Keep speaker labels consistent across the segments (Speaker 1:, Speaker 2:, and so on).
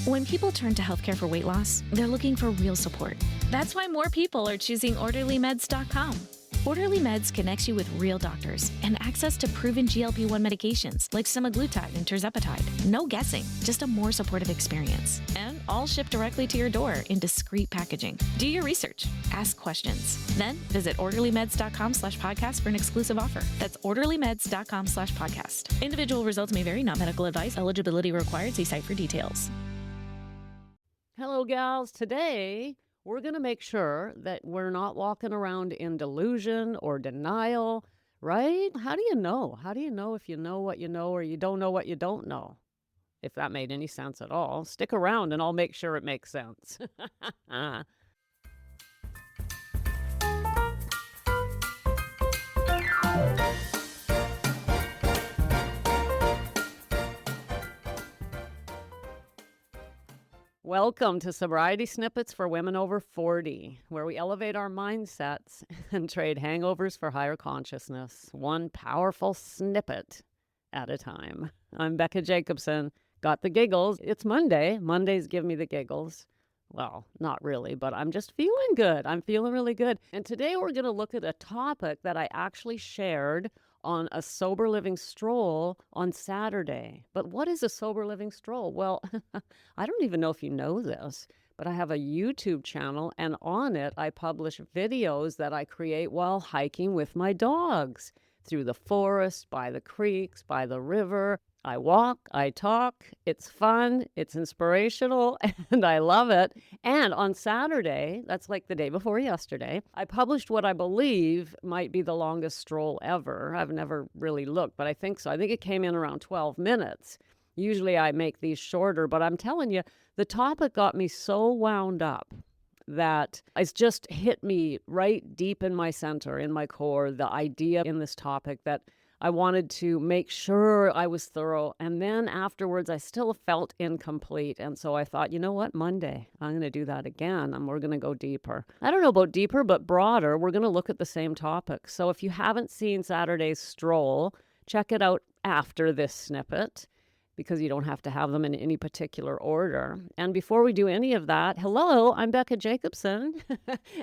Speaker 1: When people turn to healthcare for weight loss, they're looking for real support. That's why more people are choosing OrderlyMeds.com. Orderly Meds connects you with real doctors and access to proven GLP-1 medications like semaglutide and tirzepatide. No guessing, just a more supportive experience. And all shipped directly to your door in discreet packaging. Do your research. Ask questions. Then visit OrderlyMeds.com/podcast for an exclusive offer. That's OrderlyMeds.com/podcast. Individual results may vary, not medical advice. Eligibility required. See site for details.
Speaker 2: Hello, gals. Today, we're going to make sure that we're not walking around in delusion or denial, right? How do you know? How do you know if you know what you know or you don't know what you don't know? If that made any sense at all, stick around and I'll make sure it makes sense. Welcome to Sobriety Snippets for Women Over 40, where we elevate our mindsets and trade hangovers for higher consciousness, one powerful snippet at a time. I'm Becca Jacobson. Got the giggles. It's Monday. Mondays give me the giggles. Well, not really, but I'm just feeling good. I'm feeling really good. And today we're going to look at a topic that I actually shared on a sober living stroll on Saturday. But what is a sober living stroll? Well, I don't even know if you know this, but I have a YouTube channel, and on it I publish videos that I create while hiking with my dogs through the forest, by the creeks, by the river. I walk, I talk, it's fun, it's inspirational, and I love it. And on Saturday, that's like the day before yesterday, I published what I believe might be the longest stroll ever. I've never really looked, but I think so. I think it came in around 12 minutes. Usually I make these shorter, but I'm telling you, the topic got me so wound up that it's just hit me right deep in my center, in my core, the idea in this topic that I wanted to make sure I was thorough. And then afterwards, I still felt incomplete. And so I thought, you know what, Monday, I'm going to do that again. And we're going to go deeper. I don't know about deeper, but broader. We're going to look at the same topic. So if you haven't seen Saturday's stroll, check it out after this snippet, because you don't have to have them in any particular order. And before we do any of that, hello, I'm Becca Jacobson.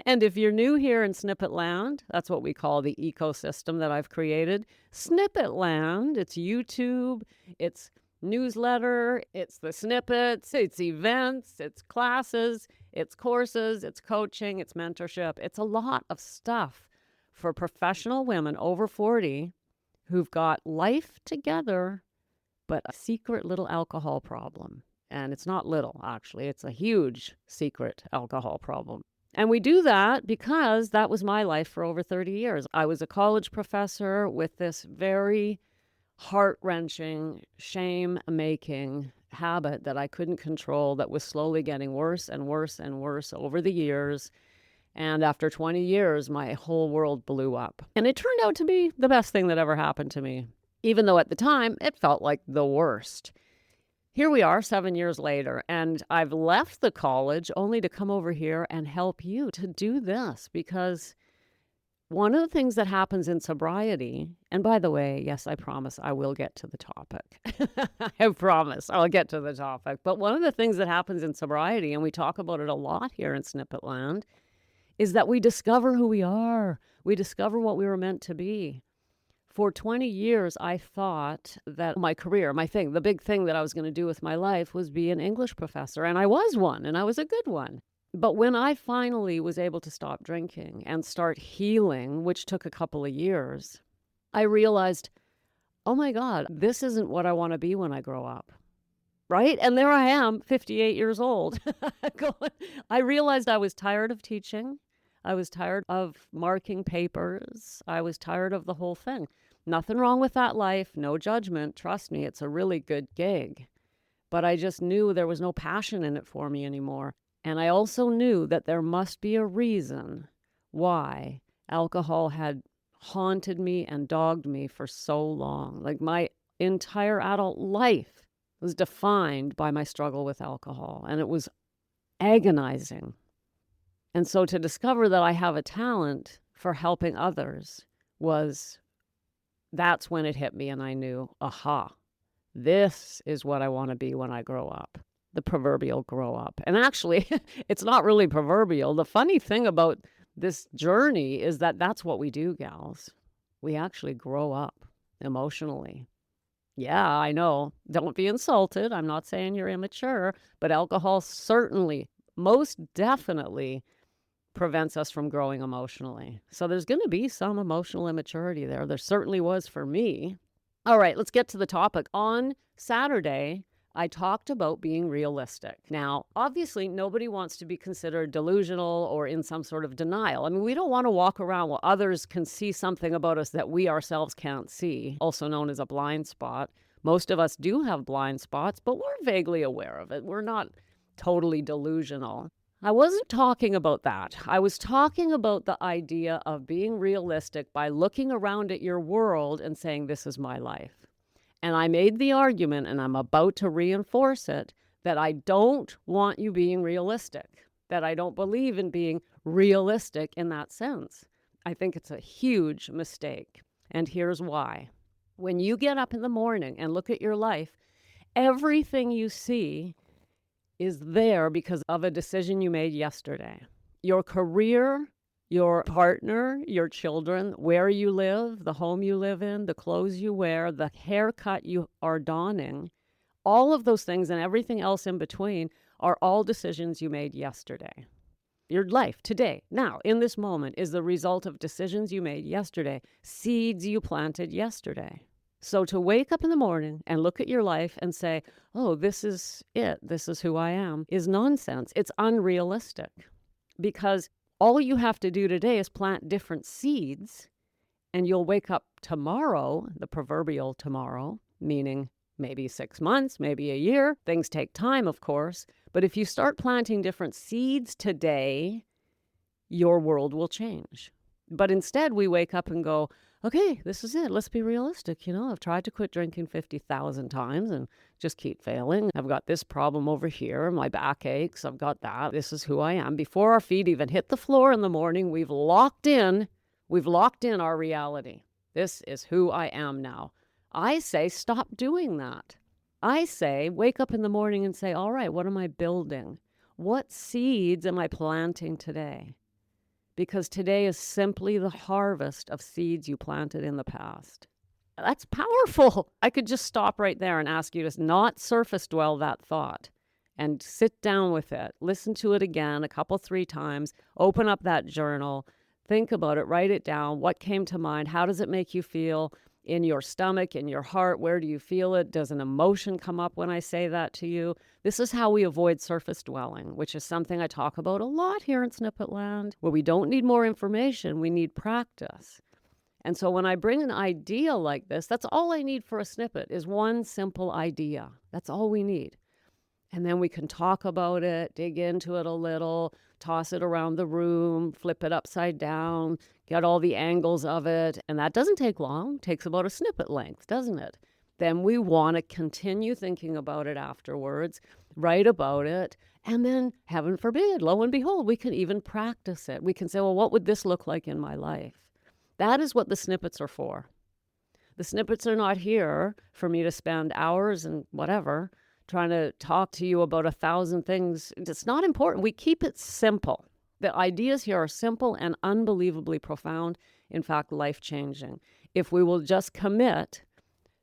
Speaker 2: And if you're new here in Snippet Land, that's what we call the ecosystem that I've created. Snippet Land, it's YouTube, it's newsletter, it's the snippets, it's events, it's classes, it's courses, it's coaching, it's mentorship. It's a lot of stuff for professional women over 40 who've got life together, but a secret little alcohol problem. And it's not little, actually. It's a huge secret alcohol problem. And we do that because that was my life for over 30 years. I was a college professor with this very heart-wrenching, shame-making habit that I couldn't control that was slowly getting worse and worse and worse over the years. And after 20 years, my whole world blew up. And it turned out to be the best thing that ever happened to me, even though at the time it felt like the worst. Here we are 7 years later, and I've left the college only to come over here and help you to do this, because one of the things that happens in sobriety, and by the way, yes, I promise I will get to the topic. I promise I'll get to the topic. But one of the things that happens in sobriety, and we talk about it a lot here in Snippet Land, is that we discover who we are. We discover what we were meant to be. For 20 years, I thought that my career, my thing, the big thing that I was going to do with my life was be an English professor. And I was one, and I was a good one. But when I finally was able to stop drinking and start healing, which took a couple of years, I realized, oh my God, this isn't what I want to be when I grow up. Right? And there I am, 58 years old. I realized I was tired of teaching. I was tired of marking papers. I was tired of the whole thing. Nothing wrong with that life. No judgment. Trust me, it's a really good gig. But I just knew there was no passion in it for me anymore. And I also knew that there must be a reason why alcohol had haunted me and dogged me for so long. Like my entire adult life was defined by my struggle with alcohol, and it was agonizing. And so to discover that I have a talent for helping others that's when it hit me, and I knew, aha, this is what I want to be when I grow up. the proverbial grow up. And actually, it's not really proverbial. The funny thing about this journey is that that's what we do, gals. We actually grow up emotionally. Yeah, I know. Don't be insulted. I'm not saying you're immature, but alcohol certainly, most definitely prevents us from growing emotionally. So there's going to be some emotional immaturity there. There certainly was for me. All right, let's get to the topic. On Saturday, I talked about being realistic. Now, obviously, nobody wants to be considered delusional or in some sort of denial. I mean, we don't want to walk around while others can see something about us that we ourselves can't see, also known as a blind spot. Most of us do have blind spots, but we're vaguely aware of it. We're not totally delusional. I wasn't talking about that. I was talking about the idea of being realistic by looking around at your world and saying, this is my life. And I made the argument, and I'm about to reinforce it, that I don't want you being realistic, that I don't believe in being realistic in that sense. I think it's a huge mistake. And here's why. When you get up in the morning and look at your life, everything you see is there because of a decision you made yesterday. Your career, your partner, your children, where you live, the home you live in, the clothes you wear, the haircut you are donning, all of those things and everything else in between are all decisions you made yesterday. Your life today, now, in this moment, is the result of decisions you made yesterday, seeds you planted yesterday. So to wake up in the morning and look at your life and say, oh, this is it, this is who I am, is nonsense. It's unrealistic because all you have to do today is plant different seeds and you'll wake up tomorrow, the proverbial tomorrow, meaning maybe 6 months, maybe a year. Things take time, of course. But if you start planting different seeds today, your world will change. But instead, we wake up and go, okay, this is it. Let's be realistic. I've tried to quit drinking 50,000 times and just keep failing. I've got this problem over here. My back aches. I've got that. This is who I am. Before our feet even hit the floor in the morning, we've locked in our reality. This is who I am now. I say, stop doing that. I say, wake up in the morning and say, all right, what am I building? What seeds am I planting today? Because today is simply the harvest of seeds you planted in the past. That's powerful. I could just stop right there and ask you to not surface dwell that thought and sit down with it. Listen to it again a couple, 3 times. Open up that journal. Think about it. Write it down. What came to mind? How does it make you feel in your stomach, in your heart? Where do you feel it? Does an emotion come up when I say that to you? This is how we avoid surface dwelling, which is something I talk about a lot here in Snippet Land, where we don't need more information, we need practice. And so when I bring an idea like this, that's all I need for a snippet is one simple idea. That's all we need. And then we can talk about it, dig into it a little, toss it around the room, flip it upside down, get all the angles of it. And that doesn't take long. It takes about a snippet length, doesn't it? Then we want to continue thinking about it afterwards, write about it, and then, heaven forbid, lo and behold, we can even practice it. We can say, well, what would this look like in my life? That is what the snippets are for. The snippets are not here for me to spend hours and whatever trying to talk to you about 1,000 things. It's not important. We keep it simple. The ideas here are simple and unbelievably profound, in fact, life-changing, if we will just commit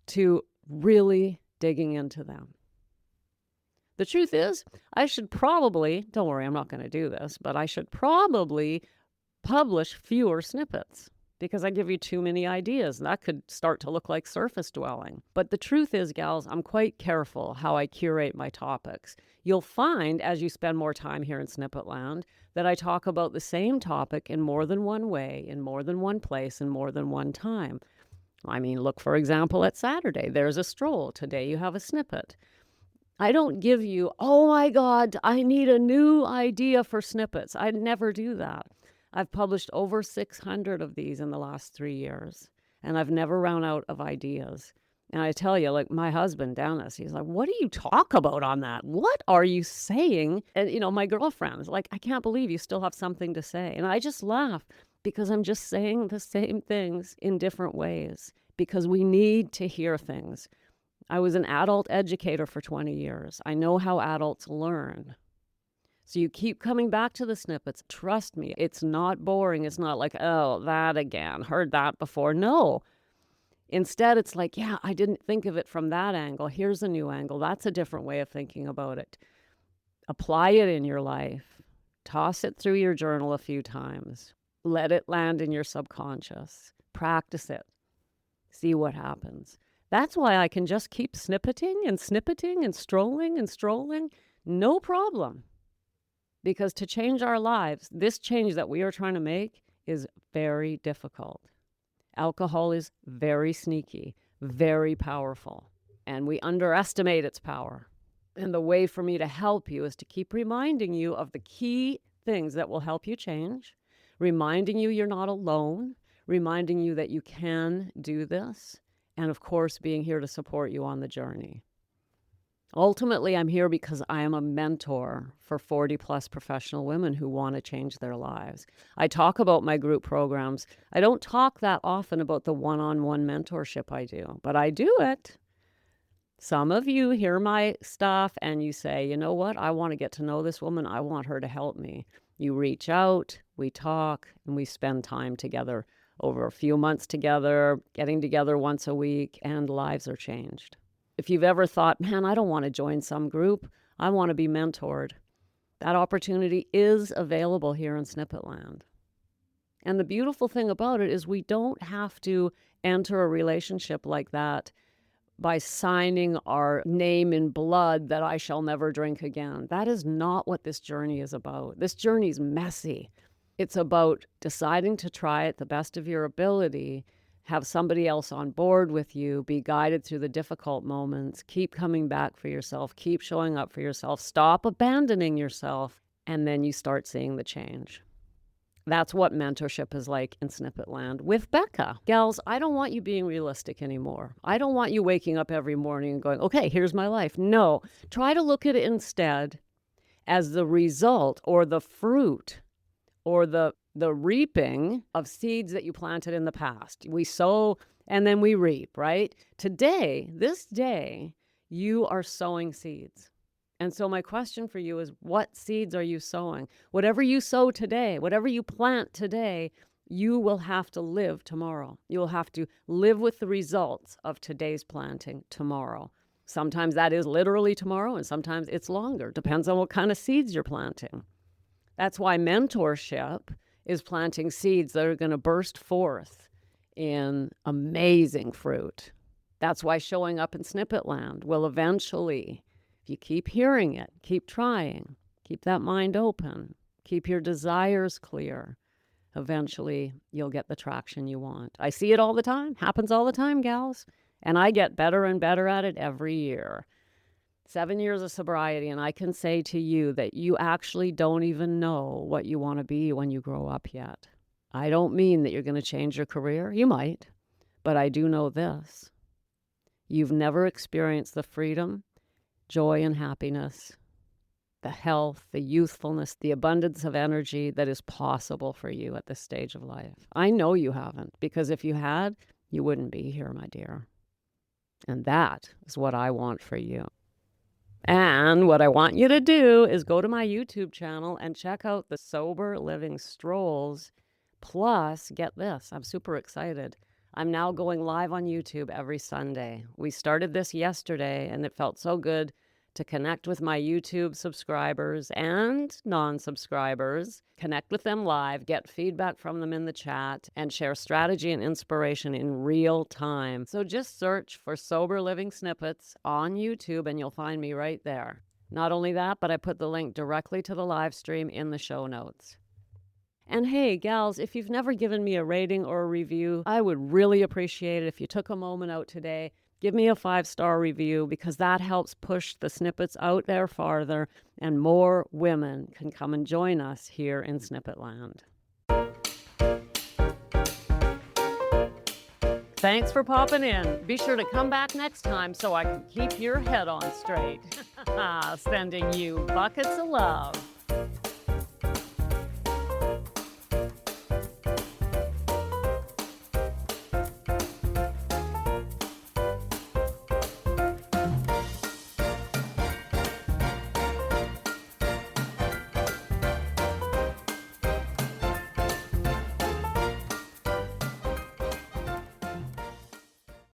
Speaker 2: to really digging into them. The truth is, I should probably, don't worry, I'm not going to do this, but I should probably publish fewer snippets because I give you too many ideas. And that could start to look like surface dwelling. But the truth is, gals, I'm quite careful how I curate my topics. You'll find as you spend more time here in Snippet Land that I talk about the same topic in more than one way, in more than one place, in more than one time. I mean, look, for example, at Saturday, there's a stroll. Today you have a snippet. I don't give you, oh my God, I need a new idea for snippets. I never do that. I've published over 600 of these in the last 3 years, and I've never run out of ideas. And I tell you, like my husband, Dennis, he's like, what do you talk about on that? What are you saying? And, my girlfriend's like, I can't believe you still have something to say. And I just laugh because I'm just saying the same things in different ways because we need to hear things. I was an adult educator for 20 years. I know how adults learn. So you keep coming back to the snippets. Trust me, it's not boring. It's not like, oh, that again, heard that before. No. Instead, it's like, yeah, I didn't think of it from that angle. Here's a new angle. That's a different way of thinking about it. Apply it in your life. Toss it through your journal a few times. Let it land in your subconscious. Practice it. See what happens. That's why I can just keep snippeting and strolling. No problem. Because to change our lives, this change that we are trying to make is very difficult. Alcohol is very sneaky, very powerful, and we underestimate its power. And the way for me to help you is to keep reminding you of the key things that will help you change, reminding you you're not alone, reminding you that you can do this, and of course, being here to support you on the journey. Ultimately, I'm here because I am a mentor for 40 plus professional women who want to change their lives. I talk about my group programs. I don't talk that often about the one-on-one mentorship I do, but I do it. Some of you hear my stuff and you say, you know what? I want to get to know this woman. I want her to help me. You reach out, we talk, and we spend time together over a few months together, getting together once a week, and lives are changed. If you've ever thought, man, I don't want to join some group, I want to be mentored, that opportunity is available here in Snippet Land. And the beautiful thing about it is we don't have to enter a relationship like that by signing our name in blood that I shall never drink again. That is not what this journey is about. This journey is messy. It's about deciding to try it the best of your ability, have somebody else on board with you, be guided through the difficult moments, keep coming back for yourself, keep showing up for yourself, stop abandoning yourself, and then you start seeing the change. That's what mentorship is like in Snippet Land with Becca. Gals, I don't want you being realistic anymore. I don't want you waking up every morning and going, okay, here's my life. No, try to look at it instead as the result or the fruit or the reaping of seeds that you planted in the past. We sow and then we reap, right? Today, this day, you are sowing seeds. And so my question for you is, what seeds are you sowing? Whatever you sow today, whatever you plant today, you will have to live tomorrow. You will have to live with the results of today's planting tomorrow. Sometimes that is literally tomorrow, and sometimes it's longer. Depends on what kind of seeds you're planting. That's why mentorship is planting seeds that are going to burst forth in amazing fruit. That's why showing up in Snippet Land will eventually, if you keep hearing it, keep trying, keep that mind open, keep your desires clear, eventually you'll get the traction you want. I see it all the time, happens all the time, gals, and I get better and better at it every year. 7 years of sobriety, and I can say to you that you actually don't even know what you want to be when you grow up yet. I don't mean that you're going to change your career. You might, but I do know this. You've never experienced the freedom, joy, and happiness, the health, the youthfulness, the abundance of energy that is possible for you at this stage of life. I know you haven't, because if you had, you wouldn't be here, my dear. And that is what I want for you. And what I want you to do is go to my YouTube channel and check out the Sober Living Strolls. Plus, get this, I'm super excited. I'm now going live on YouTube every Sunday. We started this yesterday, and it felt so good to connect with my YouTube subscribers and non-subscribers, connect with them live, get feedback from them in the chat, and share strategy and inspiration in real time. So just search for Sober Living Snippets on YouTube and you'll find me right there. Not only that, but I put the link directly to the live stream in the show notes. And hey, gals, if you've never given me a rating or a review, I would really appreciate it if you took a moment out today. Give me a 5-star review, because that helps push the snippets out there farther and more women can come and join us here in Snippet Land. Thanks for popping in. Be sure to come back next time so I can keep your head on straight. Sending you buckets of love.